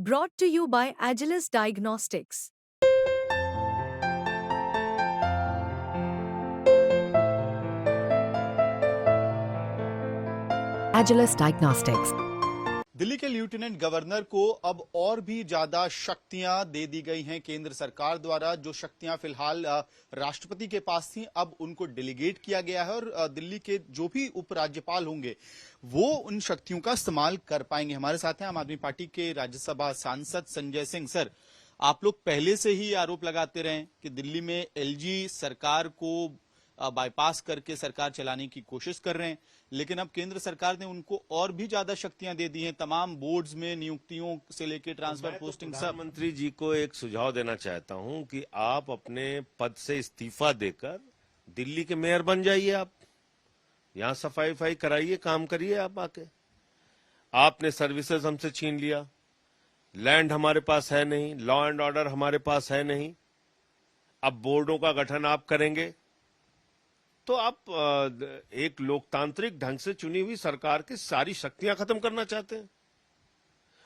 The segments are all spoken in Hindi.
Brought to you by Agilus Diagnostics. Agilus Diagnostics. Delhi के लेफ्टिनेंट गवर्नर को अब और भी ज्यादा शक्तियां दे दी गई हैं केंद्र सरकार द्वारा। जो शक्तियां फिलहाल राष्ट्रपति के पास थीं, अब उनको डेलीगेट किया गया है और दिल्ली के जो भी उपराज्यपाल होंगे वो उन शक्तियों का इस्तेमाल कर पाएंगे। हमारे साथ हैं आम आदमी पार्टी के राज्यसभा सांसद संजय सिंह। सर, आप लोग पहले से ही आरोप लगाते रहे कि दिल्ली में एलजी सरकार को बाईपास करके सरकार चलाने की कोशिश कर रहे हैं, लेकिन अब केंद्र सरकार ने उनको और भी ज्यादा शक्तियां दे दी हैं, तमाम बोर्ड्स में नियुक्तियों से लेकर ट्रांसफर पोस्टिंग सब। प्रधानमंत्री जी को एक सुझाव देना चाहता हूं कि आप अपने पद से इस्तीफा देकर दिल्ली के मेयर बन जाइए। आप यहां सफाई कराइए, काम करिए। आप आके आपने सर्विसेज हमसे छीन लिया, लैंड हमारे पास है नहीं, लॉ एंड ऑर्डर हमारे पास है नहीं। अब बोर्डों का गठन आप करेंगे तो आप एक लोकतांत्रिक ढंग से चुनी हुई सरकार की सारी शक्तियां खत्म करना चाहते हैं।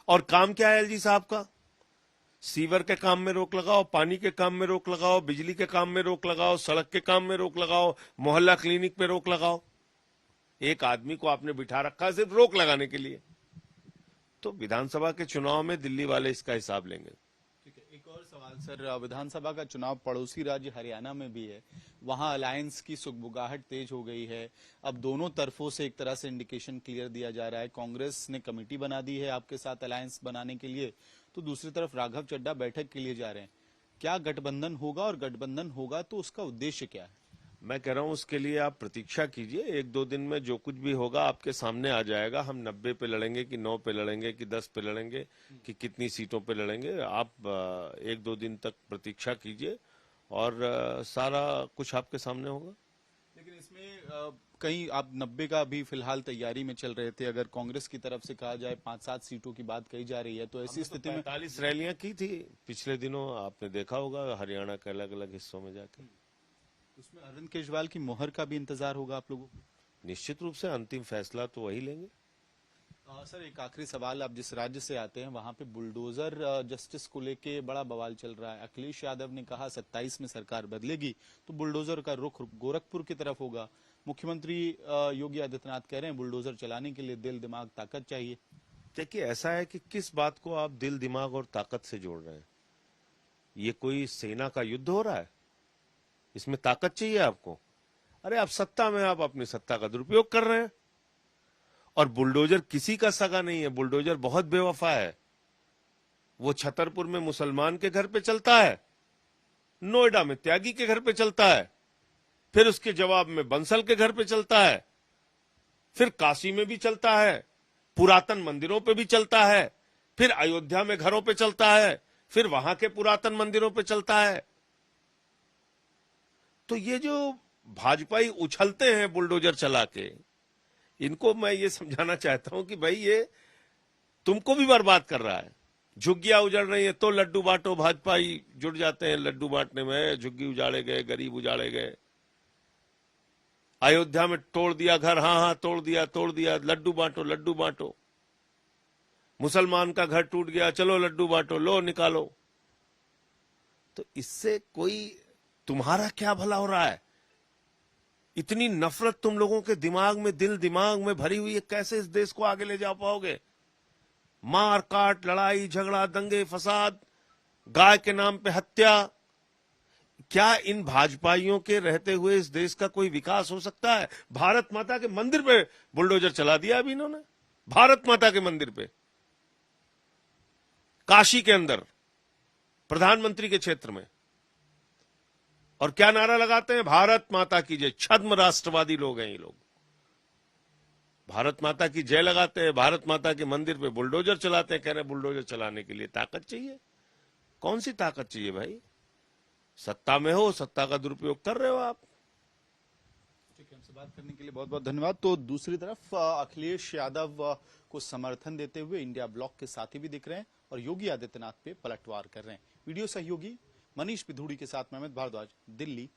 और काम क्या है एलजी साहब का? सीवर के काम में रोक लगाओ, पानी के काम में रोक लगाओ, बिजली के काम में रोक लगाओ, सड़क के काम में रोक लगाओ, मोहल्ला क्लिनिक पे रोक लगाओ। एक आदमी को आपने बिठा रखा है सिर्फ रोक लगाने के लिए। तो विधानसभा के चुनाव में दिल्ली वाले इसका हिसाब लेंगे। एक और सवाल सर, विधानसभा का चुनाव पड़ोसी राज्य हरियाणा में भी है, वहां अलायंस की सुगबुगाहट तेज हो गई है। अब दोनों तरफों से एक तरह से इंडिकेशन क्लियर दिया जा रहा है। कांग्रेस ने कमेटी बना दी है आपके साथ अलायंस बनाने के लिए, तो दूसरी तरफ राघव चड्ढा बैठक के लिए जा रहे हैं। क्या गठबंधन होगा, और गठबंधन होगा तो उसका उद्देश्य क्या है? मैं कह रहा हूं उसके लिए आप प्रतीक्षा कीजिए। 1-2 दिन में जो कुछ भी होगा आपके सामने आ जाएगा। हम 90 पे लड़ेंगे कि 9 पे लड़ेंगे कि 10 पे लड़ेंगे कि कितनी सीटों पे लड़ेंगे, आप 1-2 दिन तक प्रतीक्षा कीजिए और सारा कुछ आपके सामने होगा। लेकिन इसमें कहीं आप 90 का भी फिलहाल तैयारी में चल रहे थे। अगर कांग्रेस की तरफ से कहा जाए 5-7 सीटों की बात कही जा रही है, तो ऐसी स्थिति में 45 रैलियां की थी पिछले दिनों, आपने देखा होगा हरियाणा के अलग अलग हिस्सों में जाकर। उसमें अरविंद केजरीवाल की मोहर का भी इंतजार होगा आप लोगों को? निश्चित रूप से अंतिम फैसला तो वही लेंगे। सर, एक आखिरी सवाल, आप जिस राज्य से आते हैं वहां पे बुलडोजर जस्टिस को लेके बड़ा बवाल चल रहा है। अखिलेश यादव ने कहा 27 में सरकार बदलेगी तो बुलडोजर का रुख गोरखपुर की तरफ होगा। मुख्यमंत्री योगी आदित्यनाथ कह रहे हैं बुलडोजर चलाने के लिए दिल दिमाग ताकत चाहिए। देखिए, ऐसा है कि किस बात को आप दिल दिमाग और ताकत से जोड़ रहे हैं? ये कोई सेना का युद्ध हो रहा है? इसमें ताकत चाहिए आपको? अरे आप सत्ता में, आप अपनी सत्ता का दुरुपयोग कर रहे हैं। और बुलडोजर किसी का सगा नहीं है, बुलडोजर बहुत बेवफा है। वो छतरपुर में मुसलमान के घर पे चलता है, नोएडा में त्यागी के घर पे चलता है, फिर उसके जवाब में बंसल के घर पे चलता है, फिर काशी में भी चलता है, पुरातन मंदिरों पे भी चलता है, फिर अयोध्या में घरों पे चलता है, फिर वहां के पुरातन मंदिरों पे चलता है। तो ये जो भाजपाई उछलते हैं बुलडोजर चला के, इनको मैं ये समझाना चाहता हूं कि भाई ये तुमको भी बर्बाद कर रहा है। झुग्गियां उजड़ रही है तो लड्डू बांटो, भाजपाई जुड़ जाते हैं लड्डू बांटने में। झुग्गी उजाड़े गए, गरीब उजाड़े गए। अयोध्या में तोड़ दिया घर, हाँ तोड़ दिया, लड्डू बांटो, लड्डू बांटो। मुसलमान का घर टूट गया, चलो लड्डू बांटो, लो निकालो। तो इससे कोई तुम्हारा क्या भला हो रहा है? इतनी नफरत तुम लोगों के दिमाग में, दिल दिमाग में भरी हुई है, कैसे इस देश को आगे ले जा पाओगे? मार काट, लड़ाई झगड़ा, दंगे फसाद, गाय के नाम पे हत्या। क्या इन भाजपाइयों के रहते हुए इस देश का कोई विकास हो सकता है? भारत माता के मंदिर पे बुलडोजर चला दिया अभी इन्होंने, भारत माता के मंदिर पे, काशी के अंदर, प्रधानमंत्री के क्षेत्र में। और क्या नारा लगाते हैं? भारत माता की जय। छद्म राष्ट्रवादी लोग हैं ये लोग। भारत माता की जय लगाते हैं, भारत माता के मंदिर पे बुलडोजर चलाते हैं। कह रहे हैं बुलडोजर चलाने के लिए ताकत चाहिए। कौन सी ताकत चाहिए भाई? सत्ता में हो, सत्ता का दुरुपयोग कर रहे हो आप। ठीक है, हमसे बात करने के लिए बहुत बहुत धन्यवाद। तो दूसरी तरफ अखिलेश यादव को समर्थन देते हुए इंडिया ब्लॉक के साथी भी दिख रहे हैं और योगी आदित्यनाथ पे पलटवार कर रहे हैं। वीडियो सहयोगी मनीष पिधूड़ी के साथ मैं अमित भारद्वाज, दिल्ली।